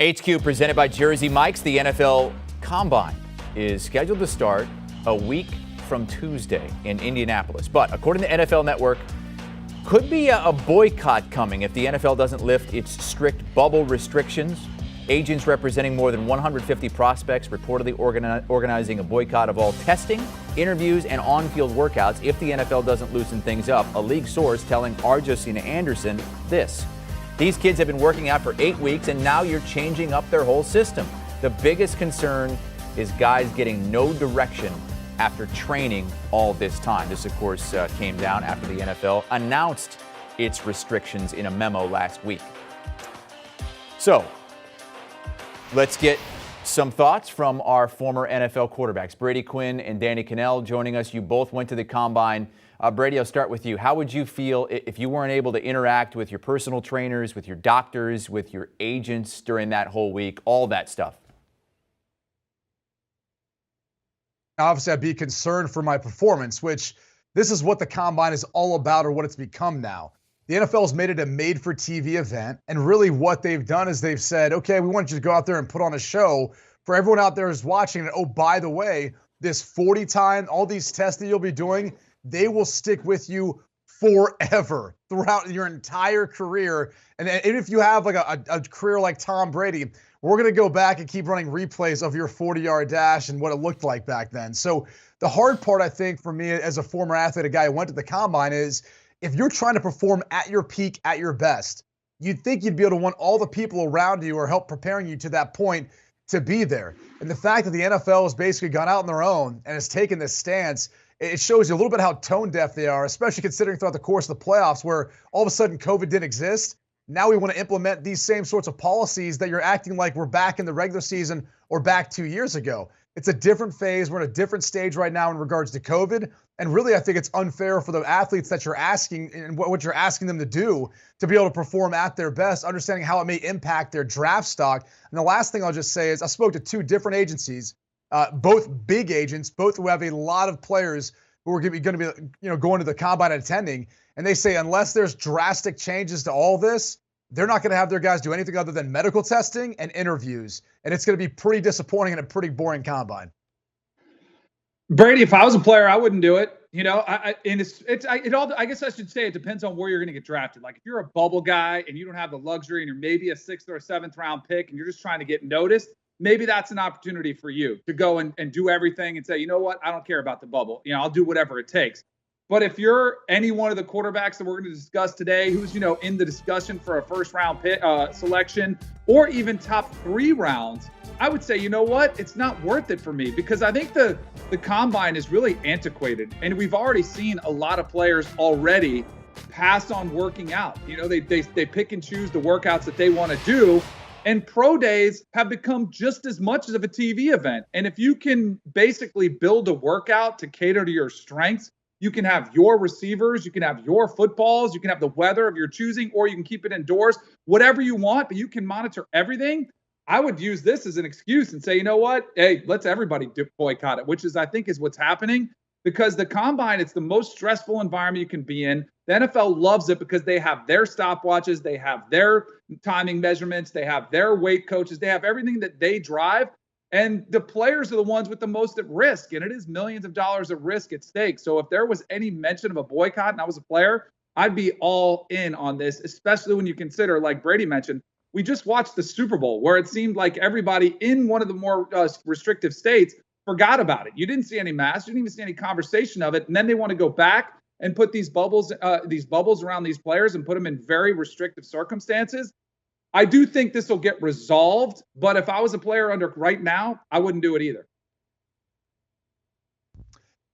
HQ presented by Jersey Mike's. The NFL Combine is scheduled to start a week from Tuesday in Indianapolis. But according to NFL Network, could be a boycott coming if the NFL doesn't lift its strict bubble restrictions. Agents representing more than 150 prospects reportedly organizing a boycott of all testing, interviews, and on-field workouts if the NFL doesn't loosen things up. A league source telling our Josina Anderson this. These kids have been working out for 8 weeks, and now you're changing up their whole system. The biggest concern is guys getting no direction after training all this time. This, of course, came down after the NFL announced its restrictions in a memo last week. So, let's get some thoughts from our former NFL quarterbacks, Brady, Quinn, and Danny Kanell, joining us. You both went to the Combine. Brady, I'll start with you. How would you feel if you weren't able to interact with your personal trainers, with your doctors, with your agents during that whole week, all that stuff? Obviously, I'd be concerned for my performance, which this is what the Combine is all about, or what it's become now. The NFL has made it a made-for-TV event, and really what they've done is they've said, okay, we want you to go out there and put on a show for everyone out there who's watching. And oh, by the way, this 40 time, all these tests that you'll be doing, they will stick with you forever throughout your entire career. And if you have like a career like Tom Brady, we're going to go back and keep running replays of your 40-yard dash and what it looked like back then. So the hard part, I think, for me as a former athlete, a guy who went to the Combine, is if you're trying to perform at your peak, at your best, you'd think you'd be able to want all the people around you or help preparing you to that point to be there. And the fact that the NFL has basically gone out on their own and has taken this stance, it shows you a little bit how tone deaf they are, especially considering throughout the course of the playoffs where all of a sudden COVID didn't exist. Now we want to implement these same sorts of policies that you're acting like we're back in the regular season or back 2 years ago. It's a different phase. We're in a different stage right now in regards to COVID. And really, I think it's unfair for the athletes that you're asking and what you're asking them to do to be able to perform at their best, understanding how it may impact their draft stock. And the last thing I'll just say is I spoke to two different agencies, both big agents, both who have a lot of players who are going to be going to the Combine and attending. And they say unless there's drastic changes to all this, they're not going to have their guys do anything other than medical testing and interviews. And it's going to be pretty disappointing and a pretty boring Combine. Brady, if I was a player, I wouldn't do it. I guess I should say it depends on where you're going to get drafted. Like if you're a bubble guy and you don't have the luxury and you're maybe a 6th or 7th round pick and you're just trying to get noticed, maybe that's an opportunity for you to go and do everything and say, you know what, I don't care about the bubble. I'll do whatever it takes. But if you're any one of the quarterbacks that we're going to discuss today, who's, in the discussion for a first-round pick, selection or even top 3 rounds, I would say, you know what? It's not worth it for me because I think the Combine is really antiquated. And we've already seen a lot of players already pass on working out. They pick and choose the workouts that they want to do. And pro days have become just as much of a TV event. And if you can basically build a workout to cater to your strengths, you can have your receivers, you can have your footballs, you can have the weather of your choosing, or you can keep it indoors, whatever you want, but you can monitor everything. I would use this as an excuse and say, you know what? Hey, let's everybody boycott it, which I think is what's happening because the Combine, it's the most stressful environment you can be in. The NFL loves it because they have their stopwatches, they have their timing measurements, they have their weight coaches, they have everything that they drive. And the players are the ones with the most at risk, and it is millions of dollars at risk at stake. So if there was any mention of a boycott and I was a player, I'd be all in on this, especially when you consider, like Brady mentioned, we just watched the Super Bowl where it seemed like everybody in one of the more restrictive states forgot about it. You didn't see any masks, you didn't even see any conversation of it, and then they want to go back and put these bubbles around these players and put them in very restrictive circumstances. I do think this will get resolved, but if I was a player under right now, I wouldn't do it either.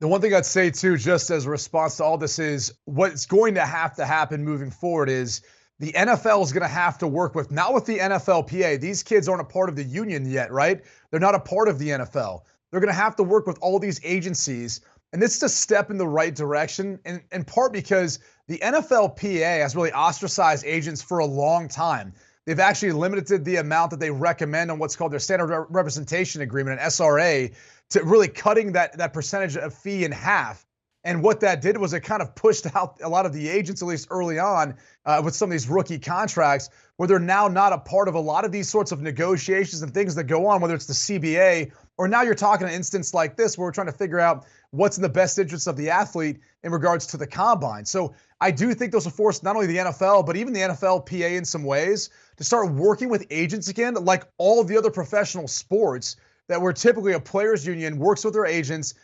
The one thing I'd say, too, just as a response to all this is what's going to happen moving forward is the NFL is going to have to work with, not with the NFLPA. These kids aren't a part of the union yet, right? They're not a part of the NFL. They're going to have to work with all these agencies. And this is a step in the right direction, in part because the NFLPA has really ostracized agents for a long time. They've actually limited the amount that they recommend on what's called their standard representation agreement, an SRA, to really cutting that percentage of fee in half. And what that did was it kind of pushed out a lot of the agents, at least early on, with some of these rookie contracts, where they're now not a part of a lot of these sorts of negotiations and things that go on, whether it's the CBA or now you're talking an instance like this where we're trying to figure out what's in the best interest of the athlete in regards to the combine. So I do think those will force not only the NFL, but even the NFLPA in some ways to start working with agents again, like all of the other professional sports that where typically a players union works with their agents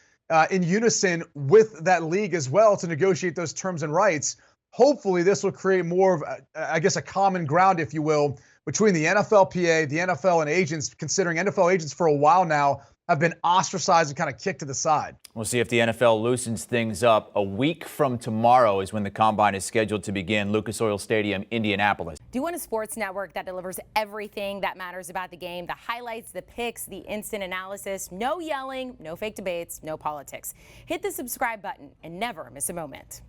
in unison with that league as well to negotiate those terms and rights. Hopefully this will create more of, a common ground, if you will, between the NFLPA, the NFL, and agents, considering NFL agents for a while now have been ostracized and kind of kicked to the side. We'll see if the NFL loosens things up. A week from tomorrow is when the Combine is scheduled to begin. Lucas Oil Stadium, Indianapolis. Do you want a sports network that delivers everything that matters about the game? The highlights, the picks, the instant analysis, no yelling, no fake debates, no politics. Hit the subscribe button and never miss a moment.